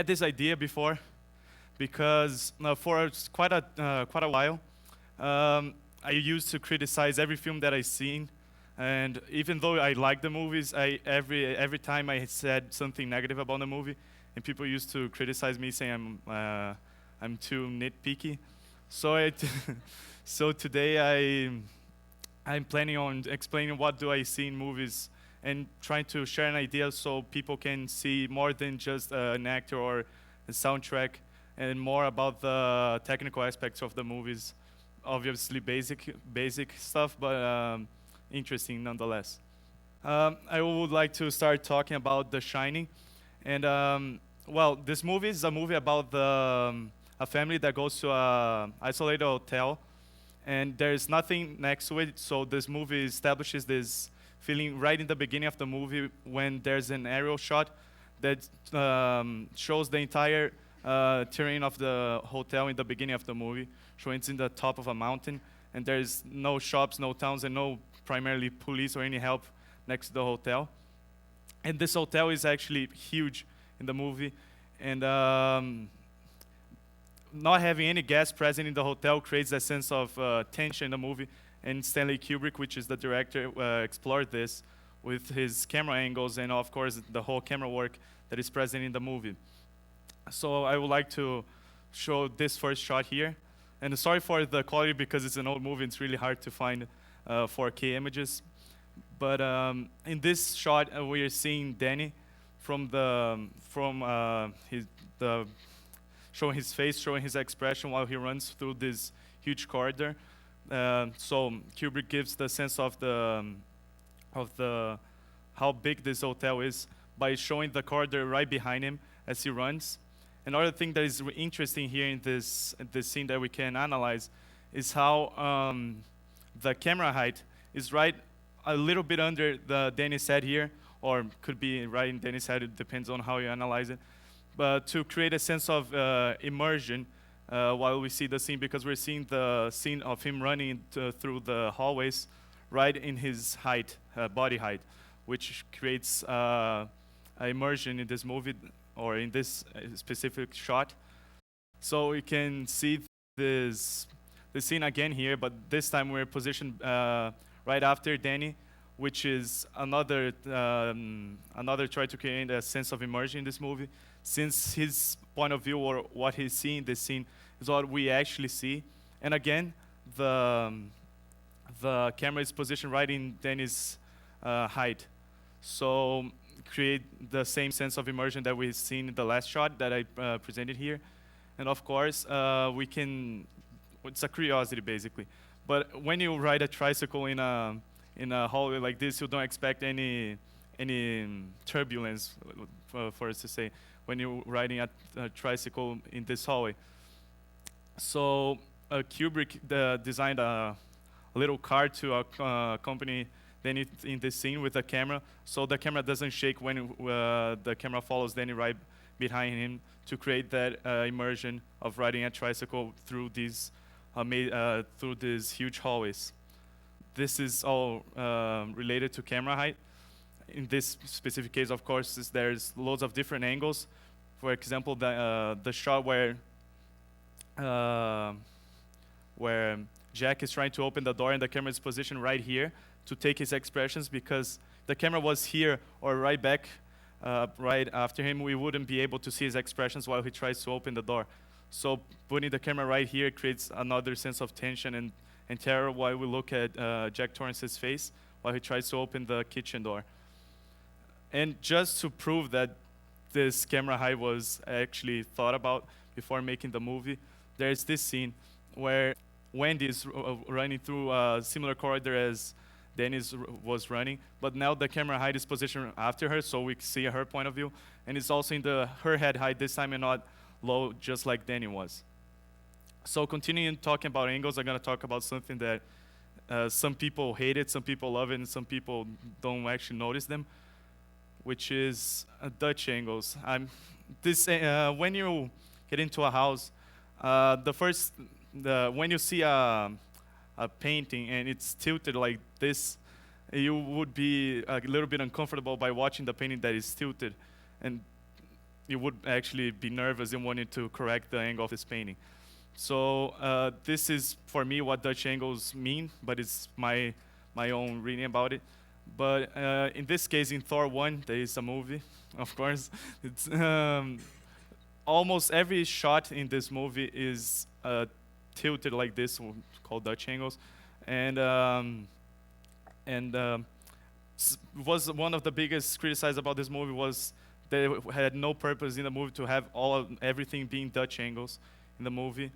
had this idea before because for quite a while, I used to criticize every film that I seen, and even though I like the movies, every time I said something negative about the movie, and people used to criticize me, saying I'm too nitpicky. So so today I'm planning on explaining what do I see in movies and trying to share an idea so people can see more than just an actor or a soundtrack, and more about the technical aspects of the movies. Obviously basic stuff, but interesting nonetheless. I would like to start talking about The Shining. And well, this movie is a movie about a family that goes to a isolated hotel, and there's nothing next to it. So this movie establishes this feeling right in the beginning of the movie when there's an aerial shot that shows the entire terrain of the hotel in the beginning of the movie, showing it's in the top of a mountain, and there's no shops, no towns, and no primarily police or any help next to the hotel. And this hotel is actually huge in the movie, and not having any guests present in the hotel creates a sense of tension in the movie. And Stanley Kubrick, which is the director, explored this with his camera angles and, of course, the whole camera work that is present in the movie. So I would like to show this first shot here. And sorry for the quality because it's an old movie. It's really hard to find 4K images. But in this shot, we are seeing Danny from showing his face, showing his expression while he runs through this huge corridor. So Kubrick gives the sense of how big this hotel is by showing the corridor right behind him as he runs. Another thing that is interesting here in this scene that we can analyze is how the camera height is right a little bit under the Danny's head here, or could be right in Danny's head. It depends on how you analyze it. But to create a sense of immersion while we see the scene, because we're seeing the scene of him running through the hallways right in his height, body height, which creates immersion in this movie or in this specific shot. So we can see the scene again here, but this time we're positioned right after Danny, which is another try to create a sense of immersion in this movie, since his point of view or what he's seeing in this scene is what we actually see. And again, the camera is positioned right in Danny's height, so create the same sense of immersion that we've seen in the last shot that I presented here. And of course, it's a curiosity basically. But when you ride a tricycle in a hallway like this, you don't expect any turbulence, for us to say, when you're riding a tricycle in this hallway. So Kubrick designed a little car to accompany Danny in this scene with the camera, so the camera doesn't shake when the camera follows Danny right behind him, to create that immersion of riding a tricycle through these huge hallways. This is all related to camera height. In this specific case, of course, there's loads of different angles. For example, the shot where Jack is trying to open the door and the camera is positioned right here to take his expressions, because the camera was here or right back right after him, we wouldn't be able to see his expressions while he tries to open the door. So putting the camera right here creates another sense of tension and terror while we look at Jack Torrance's face while he tries to open the kitchen door. And just to prove that this camera height was actually thought about before making the movie, there's this scene where Wendy is running through a similar corridor as Danny's was running, but now the camera height is positioned after her, so we see her point of view, and it's also in her head height this time and not low, just like Danny was. So continuing talking about angles, I'm going to talk about something that some people hate it, some people love it, and some people don't actually notice them, which is Dutch angles. When you get into a house, when you see a painting and it's tilted like this, you would be a little bit uncomfortable by watching the painting that is tilted. And you would actually be nervous and wanting to correct the angle of this painting. So this is, for me, what Dutch angles mean, but it's my own reading about it. But in this case, in Thor 1, there is a movie, of course. It's almost every shot in this movie is tilted like this, called Dutch angles, and and was one of the biggest criticized about this movie was that it had no purpose in the movie to have everything being Dutch angles in the movie.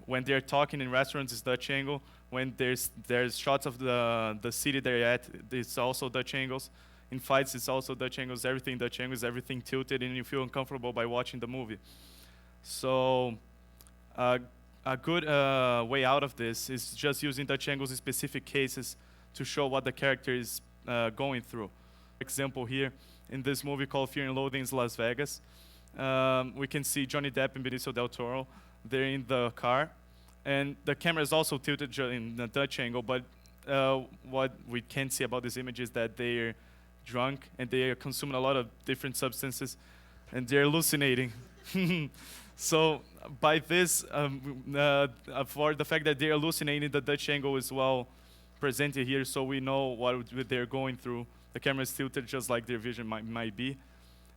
When they're talking in restaurants, it's Dutch angle. When there's shots of the city they're at, it's also Dutch angles. In fights, it's also Dutch angles. Everything Dutch angles, everything tilted, and you feel uncomfortable by watching the movie. So a good way out of this is just using Dutch angles in specific cases to show what the character is going through. For example, here in this movie called Fear and Loathing in Las Vegas, we can see Johnny Depp and Benicio del Toro. They're in the car, and the camera is also tilted in the Dutch angle, but what we can see about this image is that they're drunk and they are consuming a lot of different substances, and they're hallucinating. So by this, for the fact that they're hallucinating, the Dutch angle is well presented here, so we know what they're going through. The camera is tilted just like their vision might be.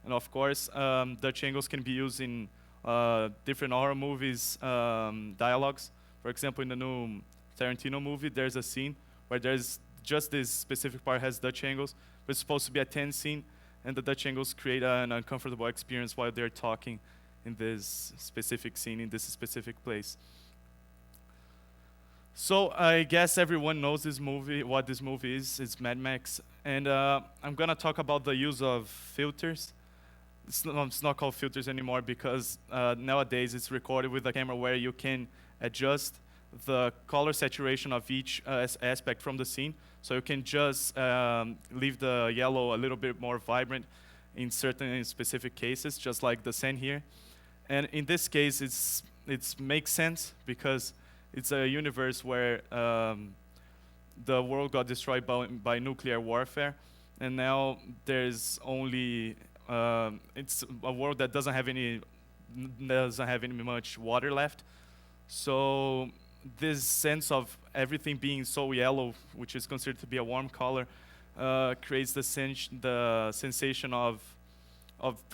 And of course, Dutch angles can be used in different horror movies, dialogues. For example, in the new Tarantino movie, there's a scene where there's just this specific part has Dutch angles, but it's supposed to be a tense scene, and the Dutch angles create an uncomfortable experience while they're talking in this specific scene, in this specific place. So I guess everyone knows this movie, what this movie is. It's Mad Max. And I'm going to talk about the use of filters. It's not called filters anymore because nowadays it's recorded with a camera where you can adjust the color saturation of each aspect from the scene. So you can just leave the yellow a little bit more vibrant in certain specific cases, just like the sand here. And in this case, it makes sense because it's a universe where the world got destroyed by nuclear warfare, and now there's only it's a world that doesn't have any much water left. So this sense of everything being so yellow, which is considered to be a warm color, creates the sensation of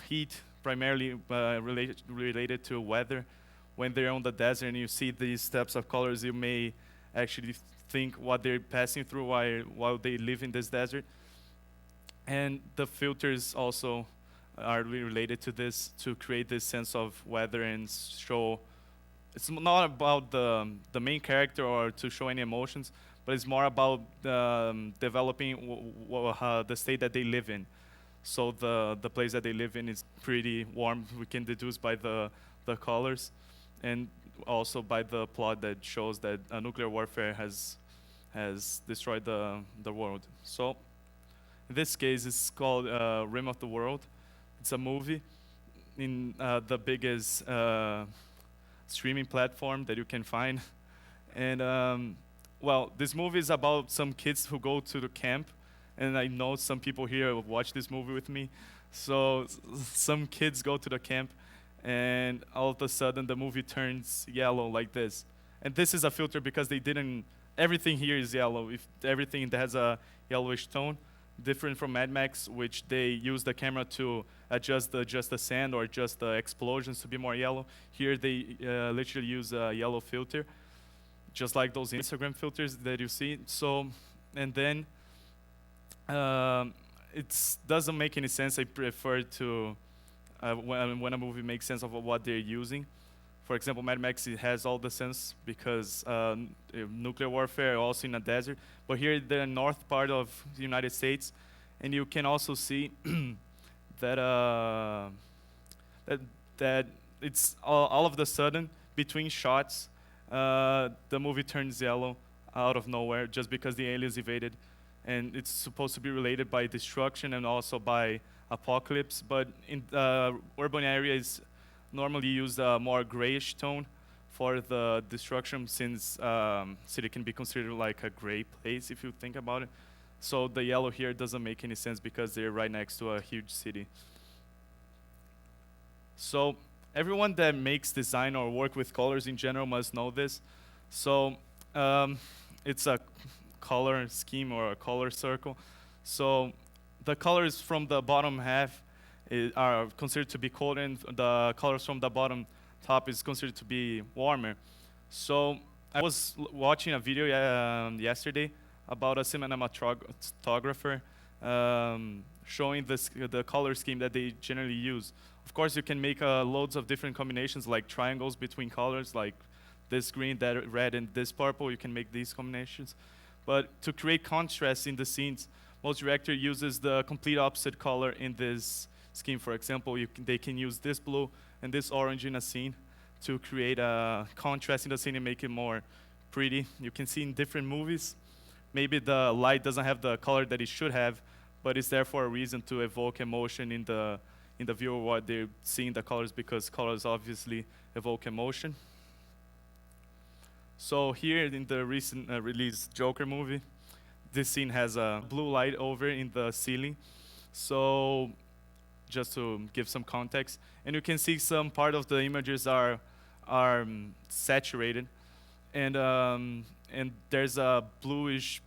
heat, primarily related to weather. When they're on the desert and you see these types of colors, you may actually think what they're passing through while they live in this desert. And the filters also are really related to this, to create this sense of weather and show. It's not about the main character or to show any emotions, but it's more about developing the state that they live in. So the place that they live in is pretty warm. We can deduce by the colors, and also by the plot that shows that nuclear warfare has destroyed the world. So in this case, it's called Rim of the World. It's a movie in the biggest streaming platform that you can find. And well, this movie is about some kids who go to the camp, and I know some people here watch this movie with me. So some kids go to the camp, and all of a sudden the movie turns yellow like this. And this is a filter because they didn't, everything here is yellow. If everything that has a yellowish tone, different from Mad Max, which they use the camera to adjust the sand or just the explosions to be more yellow. Here they literally use a yellow filter, just like those Instagram filters that you see. So, and then it doesn't make any sense. I prefer to, when a movie makes sense of what they're using. For example, Mad Max, it has all the sense because nuclear warfare also in a desert. But here, the north part of the United States, and you can also see that that it's all of the sudden between shots, the movie turns yellow out of nowhere just because the aliens evaded, and it's supposed to be related by destruction and also by apocalypse. But in urban areas, normally use a more grayish tone for the destruction, since city can be considered like a gray place if you think about it. So the yellow here doesn't make any sense because they're right next to a huge city. So everyone that makes design or work with colors in general must know this. So um, it's a color scheme or a color circle. So the colors from the bottom half are considered to be cold, and the colors from the bottom top is considered to be warmer. So I was watching a video yesterday about a cinematographer showing the color scheme that they generally use. Of course, you can make loads of different combinations, like triangles between colors, like this green, that red, and this purple. You can make these combinations. But to create contrast in the scenes, most director uses the complete opposite color in this scheme. For example, they can use this blue and this orange in a scene to create a contrast in the scene and make it more pretty. You can see in different movies, maybe the light doesn't have the color that it should have, but it's there for a reason to evoke emotion in the viewer what they're seeing the colors, because colors obviously evoke emotion. So here in the recent released Joker movie, this scene has a blue light over in the ceiling. So just to give some context, and you can see some part of the images are saturated, and there's a bluish,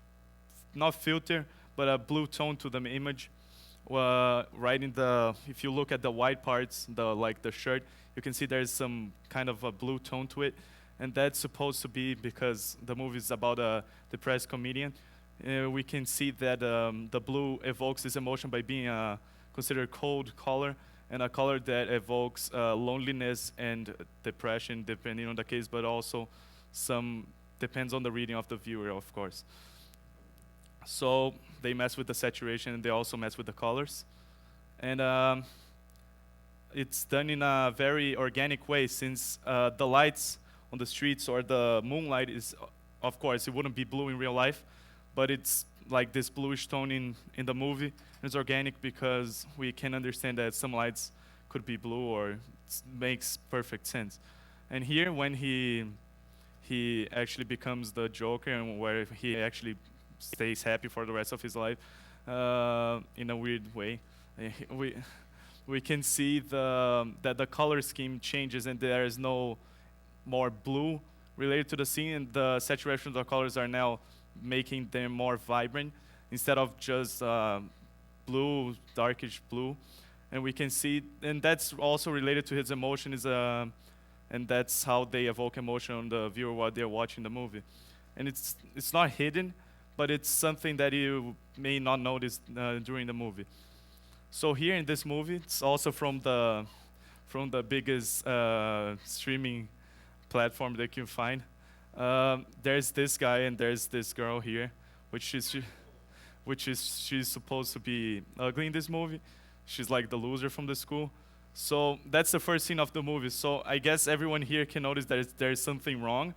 not filter, but a blue tone to the image. Right in the, if you look at the white parts, like the shirt, you can see there's some kind of a blue tone to it, and that's supposed to be because the movie is about a depressed comedian. We can see that the blue evokes this emotion by being considered cold color, and a color that evokes loneliness and depression, depending on the case, but also depends on the reading of the viewer, of course. So they mess with the saturation, and they also mess with the colors. And it's done in a very organic way, since the lights on the streets or the moonlight is, of course, it wouldn't be blue in real life, but it's like this bluish tone in the movie. It's organic because we can understand that some lights could be blue, or it makes perfect sense. And here, when he actually becomes the Joker, and where he actually stays happy for the rest of his life, in a weird way, we can see that the color scheme changes, and there is no more blue related to the scene, and the saturation of the colors are now making them more vibrant instead of just blue, darkish blue. And we can see, and that's also related to his emotion, and that's how they evoke emotion on the viewer while they're watching the movie. And it's not hidden, but it's something that you may not notice during the movie. So here in this movie, it's also from the biggest streaming platform that you can find. There's this guy and there's this girl here, she's supposed to be ugly in this movie. She's like the loser from the school. So that's the first scene of the movie. So I guess everyone here can notice that there's something wrong,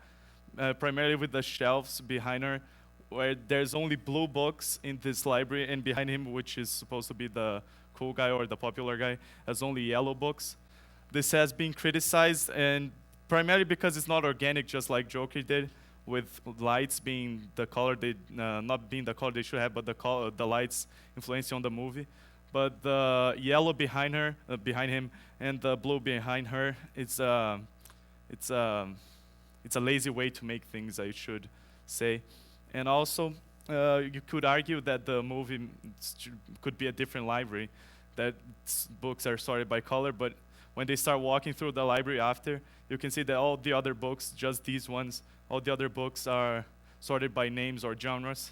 primarily with the shelves behind her, where there's only blue books in this library, and behind him, which is supposed to be the cool guy or the popular guy, has only yellow books. This has been criticized, and primarily because it's not organic, just like Joker did, with lights being the color not being the color they should have, but the lights influencing on the movie. But the yellow behind him, and the blue behind her, it's a lazy way to make things, I should say. And also, you could argue that the movie could be a different library, that books are sorted by color, but when they start walking through the library after, you can see that all the other books, just these ones, all the other books are sorted by names or genres,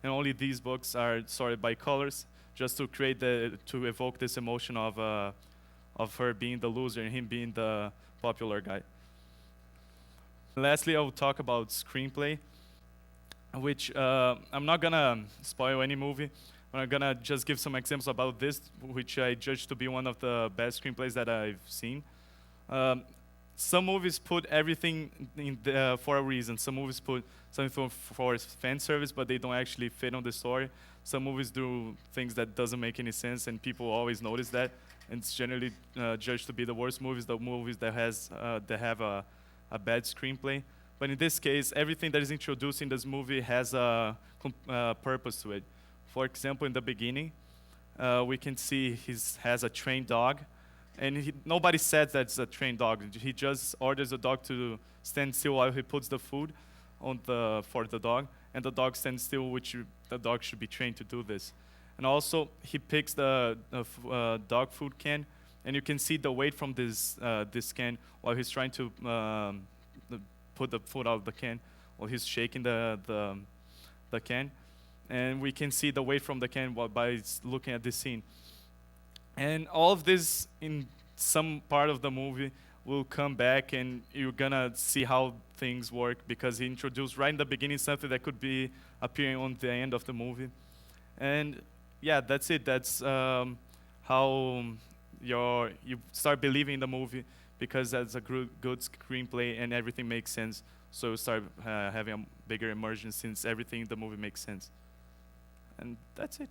and only these books are sorted by colors, just to to evoke this emotion of her being the loser and him being the popular guy. Lastly, I will talk about Screenplay, which I'm not gonna spoil any movie. I'm gonna just give some examples about this, which I judge to be one of the best screenplays that I've seen. Some movies put everything in for a reason. Some movies put something for fan service, but they don't actually fit on the story. Some movies do things that doesn't make any sense, and people always notice that. And it's generally judged to be the worst movies, the movies that have a bad screenplay. But in this case, everything that is introduced in this movie has a purpose to it. For example, in the beginning, we can see he has a trained dog And nobody says that's a trained dog. He just orders the dog to stand still while he puts the food for the dog, and the dog stands still, which the dog should be trained to do this. And also, he picks the dog food can, and you can see the weight from this can while he's trying to put the food out of the can, while he's shaking the can. And we can see the weight from the can by looking at this scene. And all of this in some part of the movie will come back, and you're gonna see how things work, because he introduced right in the beginning something that could be appearing on the end of the movie. And yeah, that's it. That's how you start believing in the movie, because that's a good screenplay and everything makes sense. So you start having a bigger immersion, since everything in the movie makes sense. And that's it.